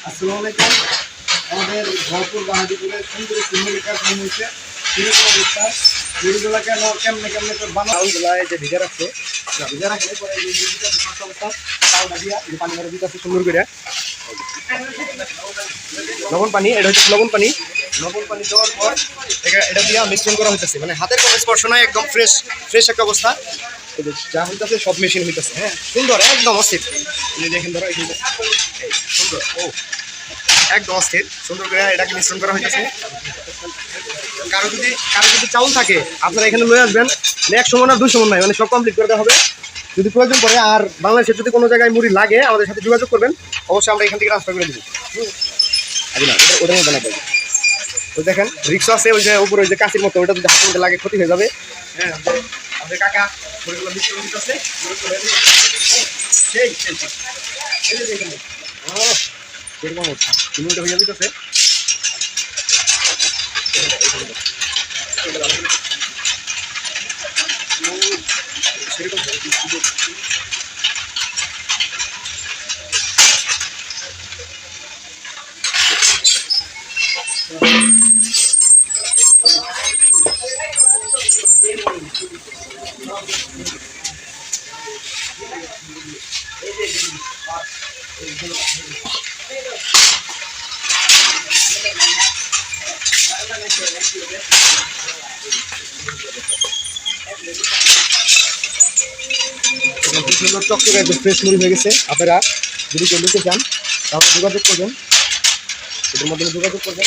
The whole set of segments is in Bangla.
আসসালামু আলাইকুম। আমাদের ভরপুর বাহাদিপুরে সুন্দর শিমুলিকার ফার্ম হয়েছে। কিরকম অবস্থা মুড়িগুলা কেমনে বানাগুলা এই যে ভিজে রাখছে, ভিজে রাখলে পরে এই মুরগিটা অবস্থা চাউলটা দিয়া এই পানি করে দিতে সুন্দর করে লবণ পানি, এটা হচ্ছে লবণ পানি দেওয়ার পর এটা দিয়ে মিশ্রণ করা হইতেছে। মানে হাতের কোনো স্পর্শ নাই, একদম ফ্রেশ একটা অবস্থা। যা হইতেছে সব মেশিন হইতেছে। হ্যাঁ, সুন্দর, একদম অস্থির। দেখেন ধরো সুন্দর, ও একদম অস্থির সুন্দর করে এটাকে মিশ্রণ করা হইতেছে। কারো যদি চাউল থাকে আপনারা এখানে লয়ে আসবেন, 100 মণ আর 200 মণ নাই, মানে সব কমপ্লিট করে দেওয়া হবে। যদি প্রয়োজন পড়ে আর বাংলাদেশের যদি কোনো জায়গায় মুড়ি লাগে আমাদের সাথে যোগাযোগ করবেন, অবশ্যই আমরা এখান থেকে ট্রান্সফার করে দেবো। ওটার মধ্যে না ওই দেখেন রিক্সা আছে, ওই যে উপরে ওই যে কাঁচির মতো, ওটা যদি হাতের মধ্যে লাগে ক্ষতি হয়ে যাবে। হ্যাঁ, আমাদের কাকা মুড়িগুলো মিশ্রণ দিতেছে। এরকম অবস্থা চিমুনিটা হয়ে যেতেছে। সুন্দর চকচকে একদম ফ্রেশ মুড়ি হয়ে গেছে। আপনারা যদি কেউ নিতে চান তাহলে যোগাযোগ করবেন, এটার মাধ্যমে যোগাযোগ করবেন।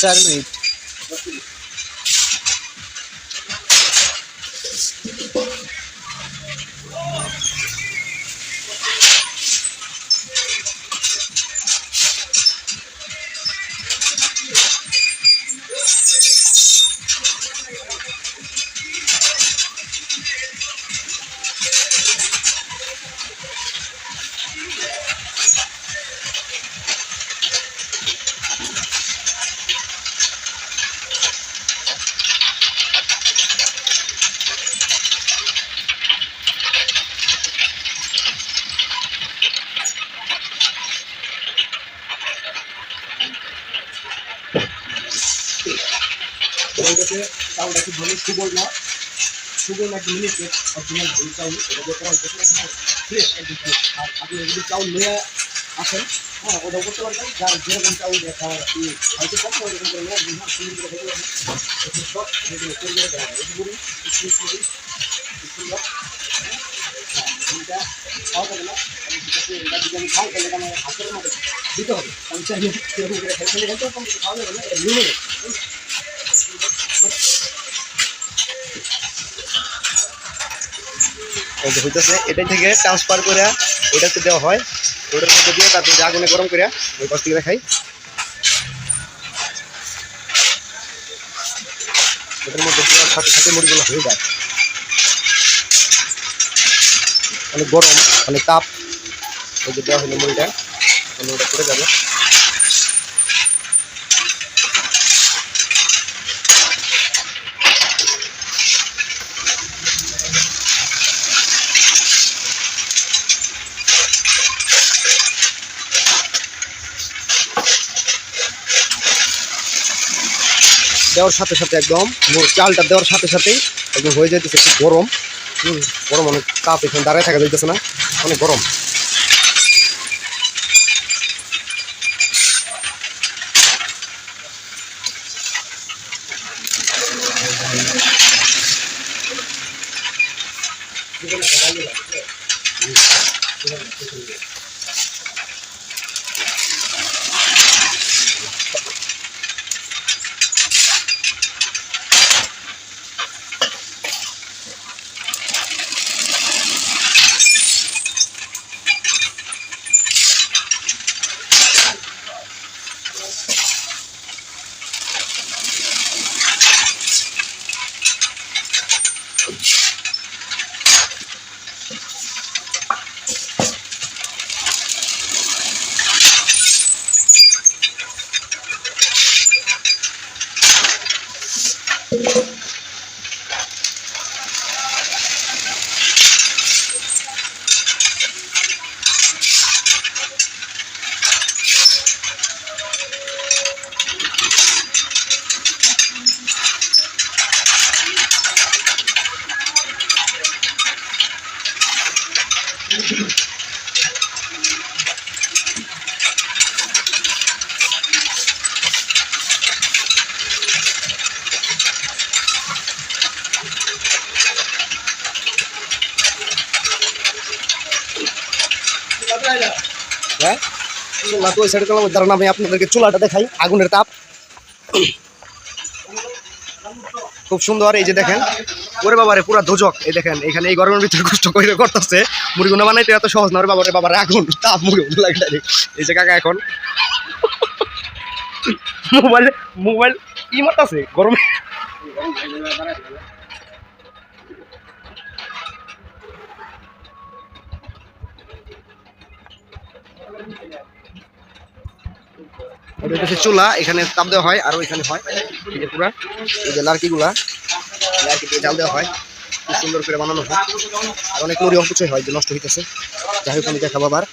चार मिनट চাউলটা খুব ভালো সুবর্ণ একটা মিনিকেট অরিজিনাল ভুল চাউল, এটা দিয়ে করা হচ্ছে ফ্রেশ একদম ফ্রেশ। আর আপনি যদি চাউল নিয়ে আসেন, হ্যাঁ, ওটাও করতে পারবেন। যার যেরকম চাউল দেখা হয়তো কম ওইরকম করে নেওয়া সুন্দর করে হতে পারবেন। সব তৈরি করে দেওয়া হবে মুড়ি সুন্দর। হ্যাঁ, মুড়িটা খাওয়া যাবে না, এটা যদি আমি খাই তাহলে আমার হাতের মধ্যে দিতে হবে। আমি চাইলে সেরকম করে খেলতে খাওয়া যাবে না, এটা নিয়ে নেবে। এই যে হইতেছে, এটাই থেকে ট্রান্সফার করে ওইটাতে দেওয়া হয়, ওটার মধ্যে দিয়ে তারপর যে আগুনে গরম করে ওই পাশ থেকে দেখাই, ওটার মধ্যে দেওয়ার সাথে সাথে মুড়িগুলো হয়ে যায়। অনেক গরম, অনেক তাপ। ওই যে দেওয়া হলো মুড়িটা, ওটা করে যাবে। দেওয়ার সাথে সাথে একদম চালটা দেওয়ার সাথে সাথেই একদম হয়ে যাইতেছে, খুব গরম। গরম, অনেক তাপ, এখানে দাঁড়ায় থাকা যাইতেছে না, অনেক গরম। হ্যাঁ, চুলা তো ওই সাইডে চলার দ্বারা আমি আপনাদেরকে চুলাটা দেখাই, আগুনের তাপ খুব সুন্দর। এই যে দেখেন, ওরে বাবারে পুরা দোজক। এই দেখেন, এখানে এই গরমের ভিতরে কষ্ট করে করতেছে মুড়িগুলো বানাইতে, এত সহজ না। ওরে বাবারে আগুন, তাপ মুড়ি লাগে। এই যে কাকা এখন মোবাইল কি মারতাছে গরমে। চুলা, এখানে তাপ দেওয়া হয়, আর এখানে হয় এই যে পুরা, এই যে লার্কিগুলা, লার্কি দিয়ে জাল দেওয়া হয়, খুব সুন্দর করে বানানো হয়। আর অনেক মুড়ি অপচয় হয়, যে নষ্ট হইতেছে। যাই হোক, আমি দেখাবো আবার।